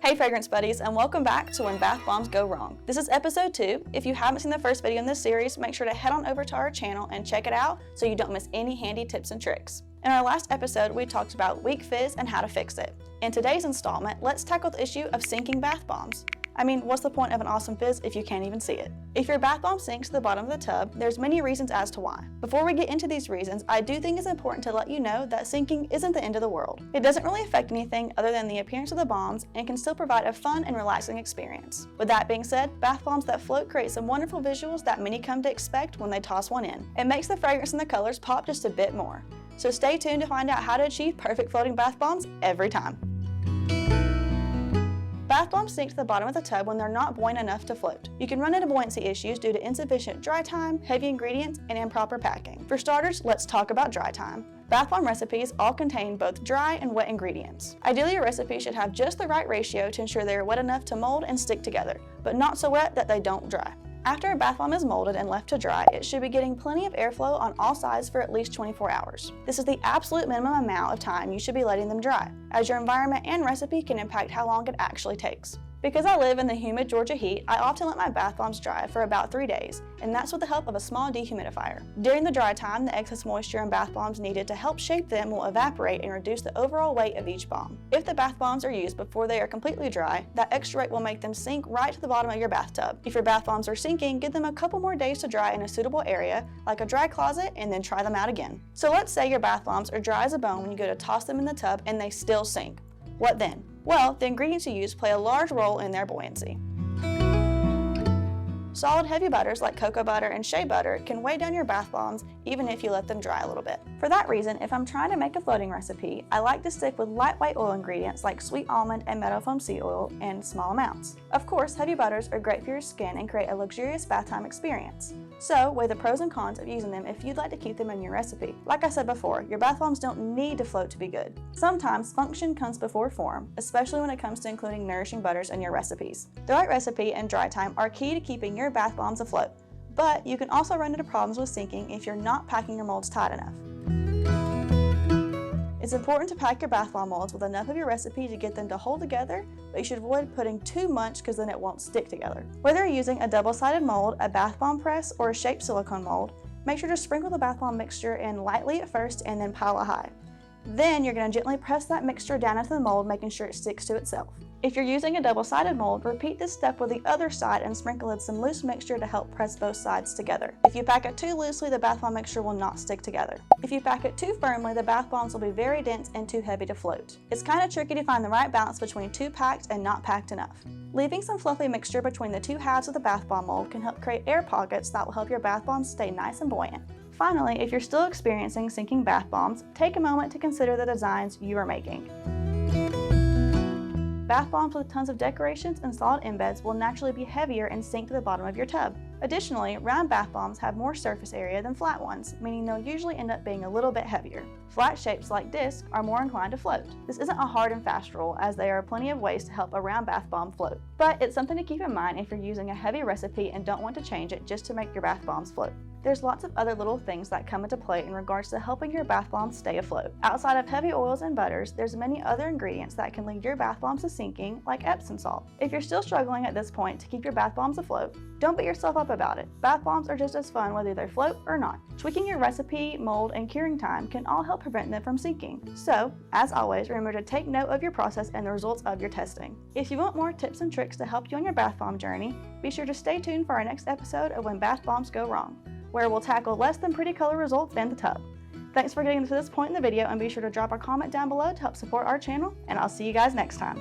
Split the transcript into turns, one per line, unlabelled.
Hey fragrance buddies, and welcome back to When Bath Bombs Go Wrong. This is episode 2. If you haven't seen the first video in this series, make sure to head on over to our channel and check it out so you don't miss any handy tips and tricks. In our last episode, we talked about weak fizz and how to fix it. In today's installment, let's tackle the issue of sinking bath bombs. I mean, what's the point of an awesome fizz if you can't even see it? If your bath bomb sinks to the bottom of the tub, there's many reasons as to why. Before we get into these reasons, I do think it's important to let you know that sinking isn't the end of the world. It doesn't really affect anything other than the appearance of the bombs and can still provide a fun and relaxing experience. With that being said, bath bombs that float create some wonderful visuals that many come to expect when they toss one in. It makes the fragrance and the colors pop just a bit more. So stay tuned to find out how to achieve perfect floating bath bombs every time. Bath bombs sink to the bottom of the tub when they're not buoyant enough to float. You can run into buoyancy issues due to insufficient dry time, heavy ingredients, and improper packing. For starters, let's talk about dry time. Bath bomb recipes all contain both dry and wet ingredients. Ideally, your recipe should have just the right ratio to ensure they are wet enough to mold and stick together, but not so wet that they don't dry. After a bath bomb is molded and left to dry, it should be getting plenty of airflow on all sides for at least 24 hours. This is the absolute minimum amount of time you should be letting them dry, as your environment and recipe can impact how long it actually takes. Because I live in the humid Georgia heat, I often let my bath bombs dry for about 3 days, and that's with the help of a small dehumidifier. During the dry time, the excess moisture in bath bombs needed to help shape them will evaporate and reduce the overall weight of each bomb. If the bath bombs are used before they are completely dry, that extra weight will make them sink right to the bottom of your bathtub. If your bath bombs are sinking, give them a couple more days to dry in a suitable area, like a dry closet, and then try them out again. So let's say your bath bombs are dry as a bone when you go to toss them in the tub and they still sink. What then? Well, the ingredients you use play a large role in their buoyancy. Solid heavy butters like cocoa butter and shea butter can weigh down your bath bombs even if you let them dry a little bit. For that reason, if I'm trying to make a floating recipe, I like to stick with lightweight oil ingredients like sweet almond and meadow foam sea oil in small amounts. Of course, heavy butters are great for your skin and create a luxurious bath time experience. So, weigh the pros and cons of using them if you'd like to keep them in your recipe. Like I said before, your bath bombs don't need to float to be good. Sometimes function comes before form, especially when it comes to including nourishing butters in your recipes. The right recipe and dry time are key to keeping your bath bombs afloat, but you can also run into problems with sinking if you're not packing your molds tight enough. It's important to pack your bath bomb molds with enough of your recipe to get them to hold together, but you should avoid putting too much because then it won't stick together. Whether you're using a double-sided mold, a bath bomb press, or a shaped silicone mold, make sure to sprinkle the bath bomb mixture in lightly at first and then pile it high. Then you're going to gently press that mixture down into the mold, making sure it sticks to itself. If you're using a double-sided mold, repeat this step with the other side and sprinkle in some loose mixture to help press both sides together. If you pack it too loosely, the bath bomb mixture will not stick together. If you pack it too firmly, the bath bombs will be very dense and too heavy to float. It's kind of tricky to find the right balance between too packed and not packed enough. Leaving some fluffy mixture between the two halves of the bath bomb mold can help create air pockets that will help your bath bombs stay nice and buoyant. Finally, if you're still experiencing sinking bath bombs, take a moment to consider the designs you are making. Bath bombs with tons of decorations and solid embeds will naturally be heavier and sink to the bottom of your tub. Additionally, round bath bombs have more surface area than flat ones, meaning they'll usually end up being a little bit heavier. Flat shapes like discs are more inclined to float. This isn't a hard and fast rule, as there are plenty of ways to help a round bath bomb float. But it's something to keep in mind if you're using a heavy recipe and don't want to change it just to make your bath bombs float. There's lots of other little things that come into play in regards to helping your bath bombs stay afloat. Outside of heavy oils and butters, there's many other ingredients that can lead your bath bombs to sinking, like Epsom salt. If you're still struggling at this point to keep your bath bombs afloat, don't beat yourself up about it. Bath bombs are just as fun whether they float or not. Tweaking your recipe, mold, and curing time can all help prevent them from sinking. So, as always, remember to take note of your process and the results of your testing. If you want more tips and tricks to help you on your bath bomb journey, be sure to stay tuned for our next episode of When Bath Bombs Go Wrong, where we'll tackle less than pretty color results in the tub. Thanks for getting to this point in the video, and be sure to drop a comment down below to help support our channel, and I'll see you guys next time.